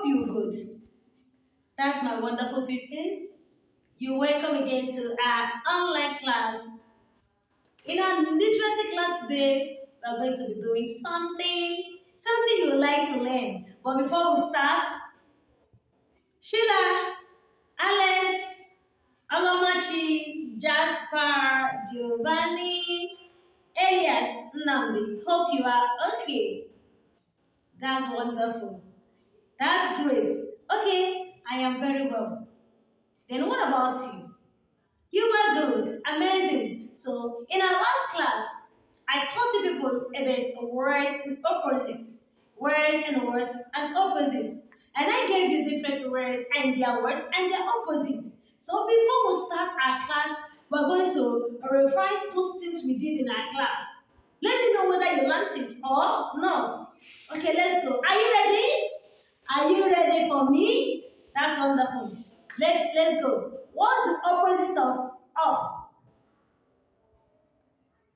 Hope you good. That's my wonderful people. You're welcome again to our online class. In our literacy class today, we are going to be doing something you would like to learn. But before we start, Sheila, Alex, Alomachi, Jasper, Giovanni, Elias, Namdi. Hope you are okay. That's wonderful. That's great. Okay, I am very well. Then what about you? You were good, amazing. So in our last class, I taught you people about words and opposites, words and words and opposites, and I gave you different words and their words and their opposites. So before we start our class, we're going to revise those things we did in our class. Let me know whether you learned it or not. Okay, let's go. Are you ready? Are you ready for me? That's wonderful. Let's go. What's the opposite of up?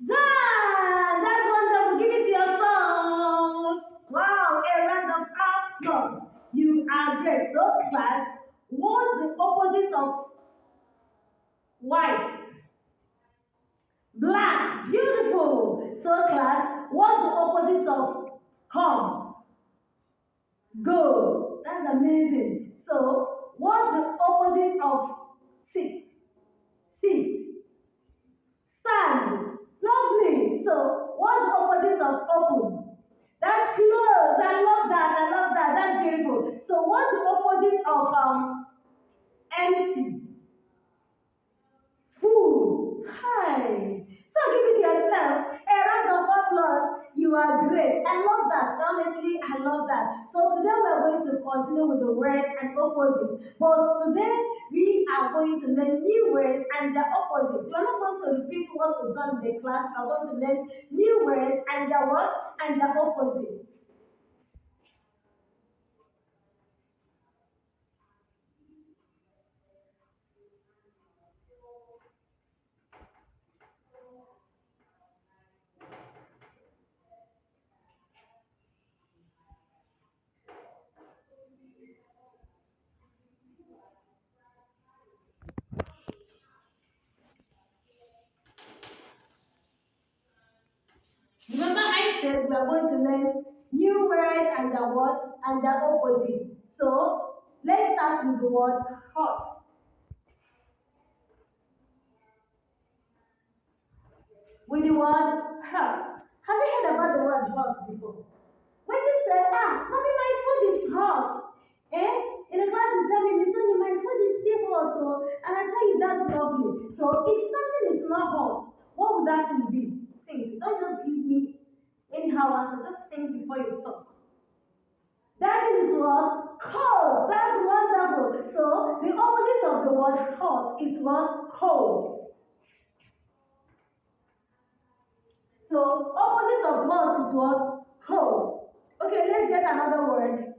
Done! That's wonderful. Give it to your song. Wow, a round of applause. You are great. So class, what's the opposite of white? Black. Beautiful. So class, what's the opposite of come? Go. That's amazing. So, what's the opposite of sit? Sit. Stand. Lovely. So, what's the opposite of open? That's close. I love that. I love that. That's beautiful. So, what's the opposite of empty? Full. Hi. So give it yourself a round of applause. You are great. I love that. Honestly, I love that. So today we are going to continue with the words and opposites. But today we are going to learn new words and their opposites. We are not going to repeat what we've done in the class. We are going to learn new words and their what and their opposites. Remember I said we are going to learn new words and their what and their opposite. So let's start with the word hot. With the word hot. Have you heard about the word hot before? When you say, mommy, my food is hot. Eh? In the class you tell me, Miss Sonny, my food is still hot. So, and I tell you that's lovely. So if something is not hot, what would that thing be? Think. Don't just give me anyhow answer. Just think before you talk. That is what? Cold. That's wonderful. So the opposite of the word hot is what? Cold. So opposite of hot is what? Cold. Okay, let's get another word.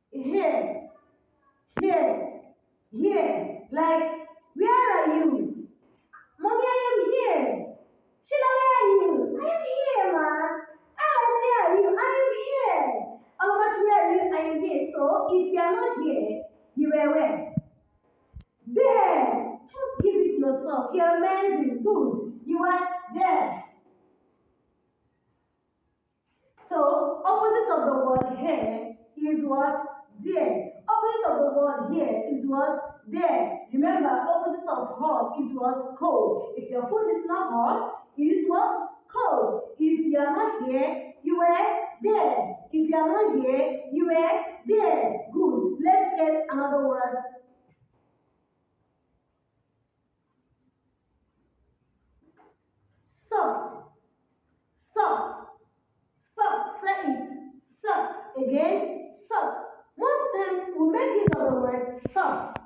Here, here, here. Like, where are you? Mommy, I am here. Sheila, where are you? I am here, ma. Alice, where are you? I am here. Almost where are you? I am here. So if you are not here, you were where? There. Just give it yourself. You're amazing. Good. You are there. So opposite of the word here is what? There. Opposite of the word here is what? There. Remember, opposite of hot is what? Cold. If your food is not hot, it is what? Cold. If you are not here, you were there. If you are not here, you were there. Good. Let's get another word. Soft. Soft. Soft. Say it. Soft. Again. Soft. Most times we make use of the word soft.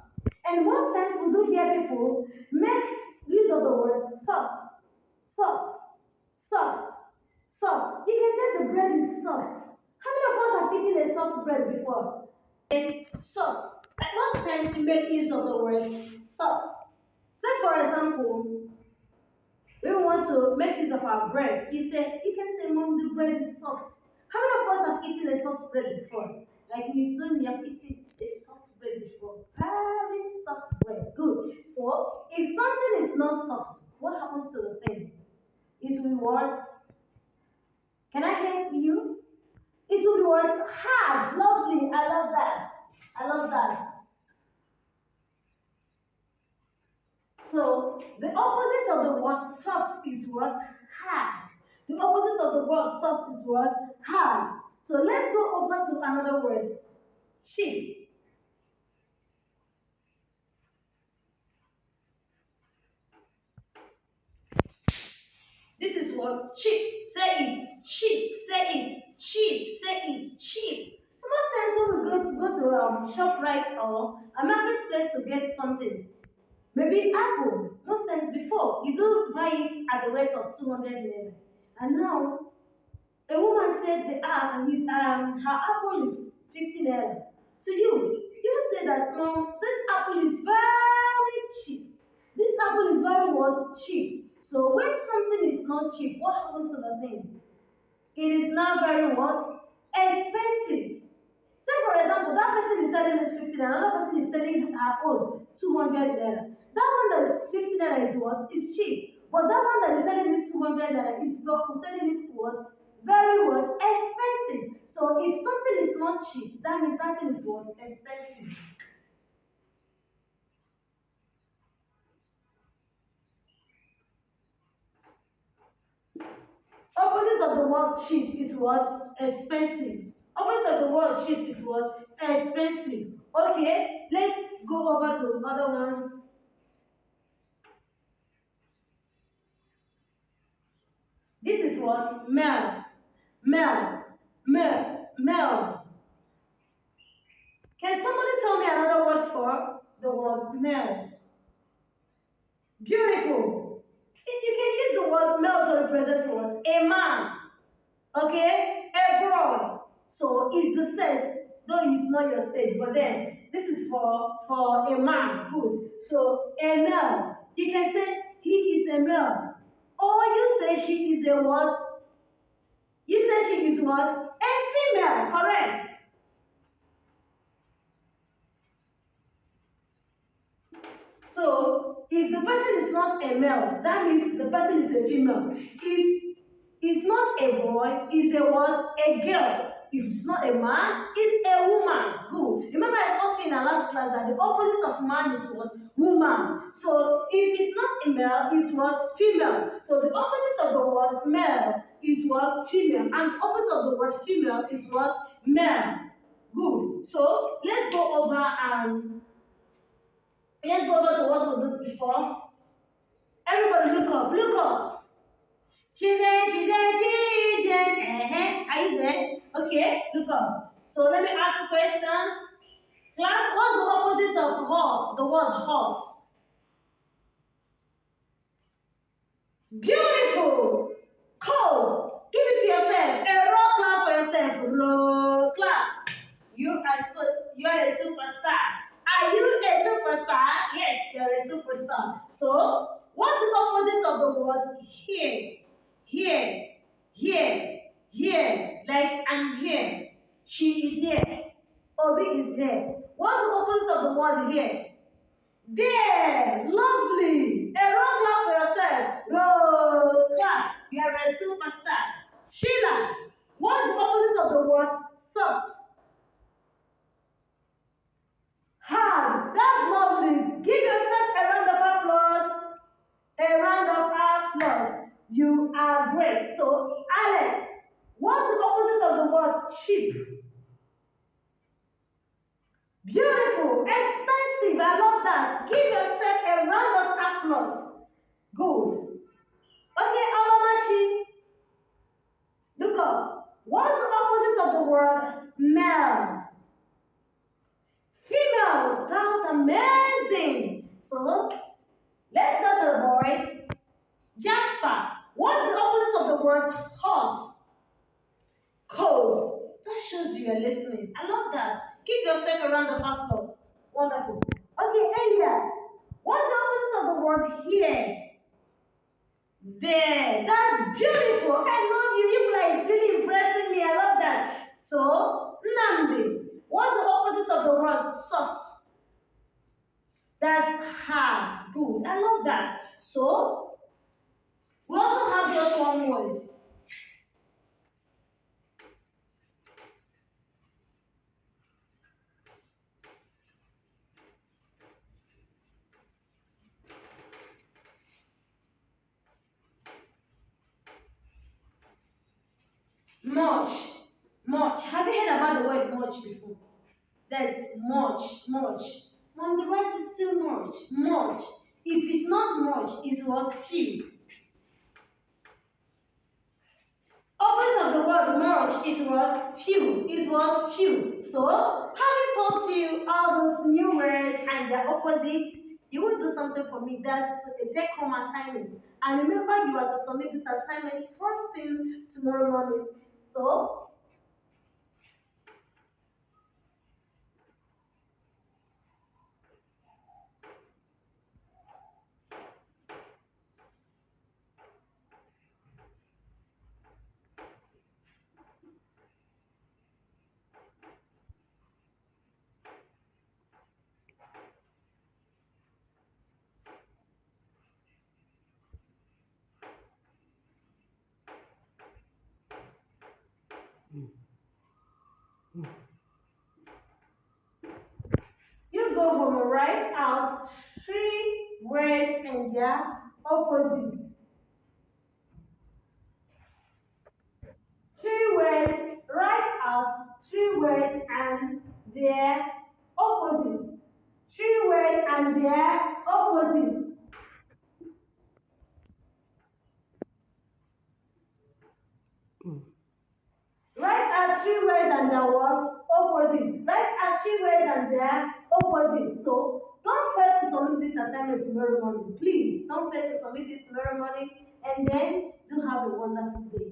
And most times we do hear people make use of the word soft. Soft. Soft. Soft. You can say the bread is soft. How many of us have eaten a soft bread before? Soft. And most times you make use of the word soft. Take for example, we want to make use of our bread. You can say, Mom, the bread is soft. How have eaten a soft bread before? Like Miss Sonia, you have eaten a soft bread before. Very soft bread. Good. So if something is not soft, what happens to the thing? It will what? Can I help you? It will be what? Hard. Lovely. I love that. I love that. So the opposite of the word soft is what? Hard. The opposite of the word soft is what? Hard. So let's go over to another word. Cheap. This is what? Cheap. Say it. Cheap. Say it. Cheap. Say it. Cheap. So most times when we go to shop right or a marketplace to get something, maybe apple. Most times before you do buy it at the rate of 200 naira, and now a woman said her apple is 50 naira. To you, you say that no, this apple is very cheap. This apple is very what? Cheap. So when something is not cheap, what happens to the thing? It is now very what? Expensive. Say for example, that person is selling this 50 naira, another person is selling her own 200 naira. That one that is 50 naira is what? Is cheap. But that one that is selling it 200 naira is selling it what? Very what? Expensive. So if something is not cheap, that means that thing is what? Expensive. Opposite of the word cheap is what? Expensive. Opposite of the word cheap is what? Expensive. Okay, let's go over to other ones. This is what? Mel. Mel. Mel. Mel. Can somebody tell me another word for the word male? Beautiful. You can use the word male to represent what? A man. Okay? A boy. So it's the sex, though it's not your stage, but then this is for a man. Good. So a male. You can say he is a male. Or you say she is a what? You say she is what? A female. Correct. So, if the person is not a male, that means the person is a female. If it's not a boy, it's a what? A girl. If it's not a man, it's a woman. Good. Remember I taught you in our last class that the opposite of man is what? Woman. So, if it's not a male, it's what? Female. So, the opposite of the word male is what? Female. And the opposite of the word female is what? Male. Good. So, let's go over to what we did before. Everybody look up, look up. Children, children, children. Are you there? Okay, look up. So let me ask you questions. Class, what's the opposite of hot? The word hot. Beautiful. Cold. Give it to yourself. A raw clap for yourself. Raw clap. You are a superstar. Are you a superstar? Yes, you're a superstar. So, what's the opposite of the word here? Here, here, here. Like I'm here. She is here. Obi is here. What's the opposite of the word here? There, lovely. A round clap for yourself. Roll clap. You are a superstar. Sheila, what's the opposite of the word soft? Hard. That's lovely. Give yourself a round of applause. A round of applause. You are great. So, Alex, what's the opposite of the word cheap? Beautiful, expensive. I love that. Give yourself a round of applause. Good. Okay, Alamashi, look up. What's the opposite of the word male? Female. That's amazing. So, let's go to the boys. Jasper, what's the opposite of the word hot? Cold. That shows you are listening. I love that. Give yourself a round of applause. Wonderful. Okay, Elias, what's the opposite of the word here? There. That's beautiful. I love you. You like really impressing me. I love that. So, Namdi. What's the opposite of the word soft? That's hard. Good. I love that. So, we also have just one word. Much. Much. Have you heard about the word much before? That's much. Much. Mom, the rice is too much. Much. If it's not much, it's what? Few. Opposite of the word much is what? Few. Is what? Few. So, having taught you all those new words and their opposites, you will do something for me. That's a take home assignment. And remember, you are to submit this assignment first thing tomorrow morning. So, you go home and write out three words and their opposites. Three words, write out three words and their opposites. Three words and their opposites. Write out three words and their what? Opposites. Write out three words and their opposites. So don't fail to submit this assignment tomorrow morning. Please don't fail to submit it tomorrow morning and then do have a wonderful day.